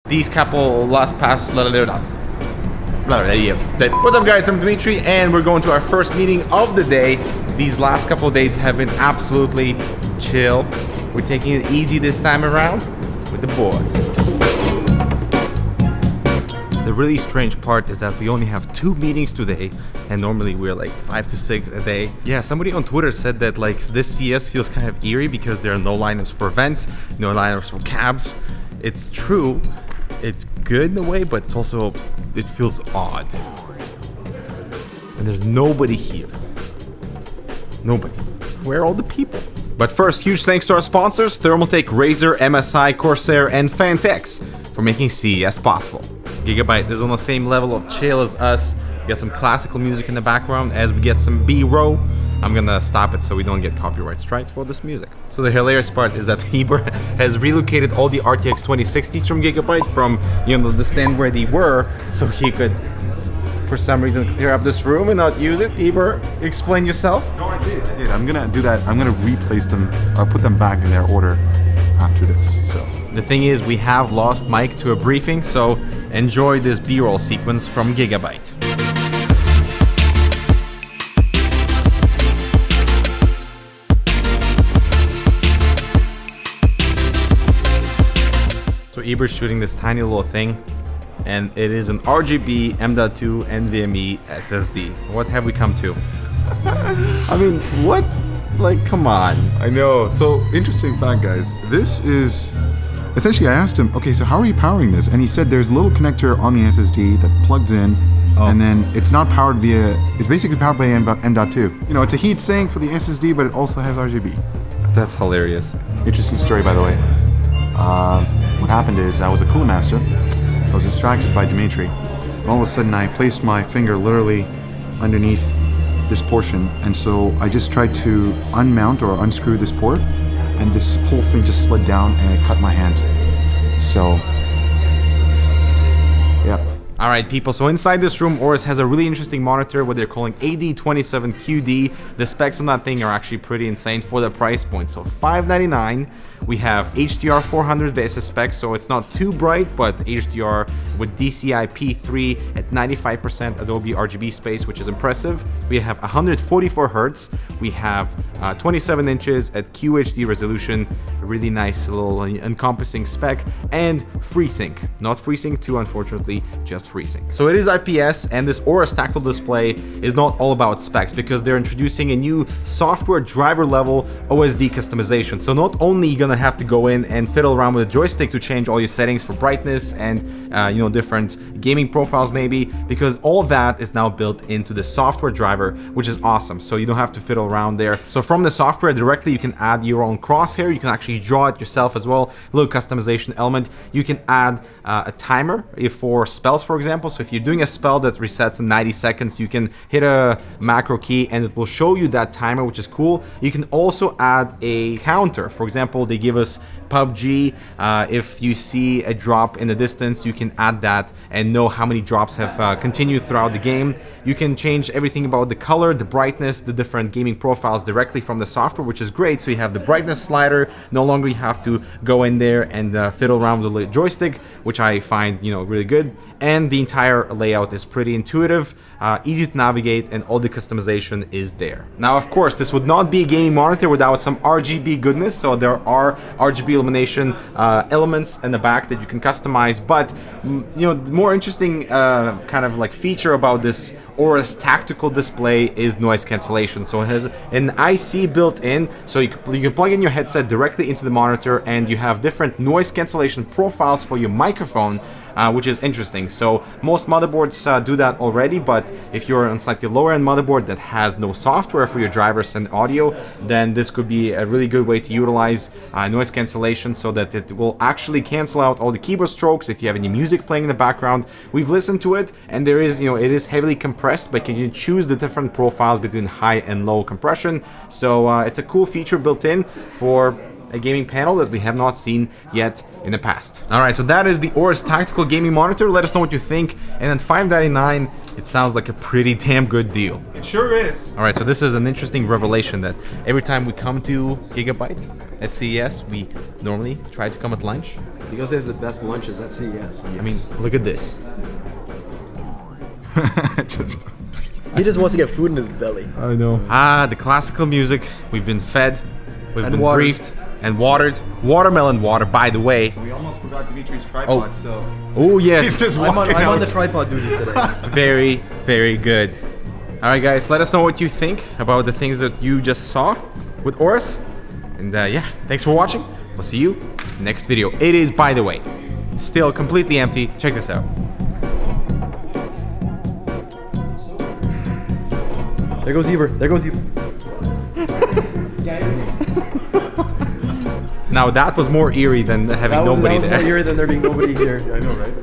these couple last pass. What's up, guys? I'm Dimitri, and we're going to our first meeting of the day. These last couple of days have been absolutely chill. We're taking it easy this time around with the boys. The really strange part is that we only have 2 meetings today, and normally we're like 5 to 6 a day. Yeah, somebody on Twitter said that like this CS feels kind of eerie because there are no lineups for events, no lineups for cabs. It's true, it's good in a way, but it's also, it feels odd. And there's nobody here. Nobody. Where are all the people? But first, huge thanks to our sponsors, Thermaltake, Razer, MSI, Corsair, and Phanteks for making CES possible. Gigabyte is on the same level of chill as us. Get some classical music in the background as we get some B-roll. I'm gonna stop it so we don't get copyright strikes for this music. So the hilarious part is that Heber has relocated all the RTX 2060s from Gigabyte from, you know, the stand where they were, so he could, for some reason, clear up this room and not use it. Heber, explain yourself. No, I did. I'm gonna do that. I'm gonna replace them or put them back in their order after this. So the thing is, we have lost Mike to a briefing, so enjoy this B-roll sequence from Gigabyte. So Eber's shooting this tiny little thing, and it is an RGB M.2 NVMe SSD. What have we come to? I mean, what? Like, come on. I know. So interesting fact, guys. This is essentially, I asked him, okay, so how are you powering this? And he said there's a little connector on the SSD that plugs in, and then it's not powered via, it's basically powered by M.2. You know, it's a heat sink for the SSD, but it also has RGB. That's hilarious. Interesting story, by the way. What happened is I was a Cooler Master. I was distracted by Dimitri. And all of a sudden I placed my finger literally underneath this portion, and so I just tried to unmount or unscrew this port, and this whole thing just slid down and it cut my hand. So, yeah. Alright people, so inside this room, Aorus has a really interesting monitor, what they're calling AD27QD. The specs on that thing are actually pretty insane for the price point. So $599. We have HDR 400 basis specs, so it's not too bright, but HDR with DCI-P3 at 95% Adobe RGB space, which is impressive. We have 144 Hz. We have 27 inches at QHD resolution, a really nice little encompassing spec, and FreeSync. Not FreeSync 2, unfortunately, just FreeSync. So it is IPS, and this Aorus tactile display is not all about specs because they're introducing a new software driver level OSD customization. So not only are you gonna have to go in and fiddle around with a joystick to change all your settings for brightness and you know, different gaming profiles maybe, because all that is now built into the software driver, which is awesome. So you don't have to fiddle around there. So from the software directly, you can add your own crosshair. You can actually draw it yourself as well. A little customization element. You can add a timer for spells, for example. So if you're doing a spell that resets in 90 seconds, you can hit a macro key and it will show you that timer, which is cool. You can also add a counter. For example, they give us PUBG. If you see a drop in the distance, you can add that and know how many drops have continued throughout the game. You can change everything about the color, the brightness, the different gaming profiles directly from the software, which is great. So you have the brightness slider. No longer you have to go in there and fiddle around with the joystick, which I find, you know, really good. And the entire layout is pretty intuitive, easy to navigate, and all the customization is there. Now, of course, this would not be a gaming monitor without some RGB goodness. So there are RGB illumination elements in the back that you can customize. But you know, the more interesting kind of like feature about this Aorus tactical display is noise cancellation. So it has an IC built in, so you can plug in your headset directly into the monitor, and you have different noise cancellation profiles for your microphone, which is interesting. So most motherboards do that already, but if you're on slightly lower end motherboard that has no software for your drivers and audio, then this could be a really good way to utilize noise cancellation so that it will actually cancel out all the keyboard strokes if you have any music playing in the background. We've listened to it, and there is, you know, it is heavily compressed, but you can choose the different profiles between high and low compression. So it's a cool feature built in for a gaming panel that we have not seen yet in the past. Alright, so that is the Aorus Tactical Gaming Monitor. Let us know what you think. And at $599, it sounds like a pretty damn good deal. It sure is. Alright, so this is an interesting revelation that every time we come to Gigabyte at CES, we normally try to come at lunch. Because they have the best lunches at CES. Yes. I mean, look at this. He just wants to get food in his belly. I know. Ah, the classical music. We've been fed, we've been watered. briefed, and watered. Watermelon water, by the way. We almost forgot Dimitri's tripod, so... Oh, yes. He's just I'm walking on the out. tripod duty today. Very, very good. Alright guys, let us know what you think about the things that you just saw with Aorus. And yeah, thanks for watching. We'll see you next video. It is, by the way, still completely empty. Check this out. There goes Eber. There goes Eber. Now that was more eerie than having nobody That was there. more eerie than there being nobody here. I know, right?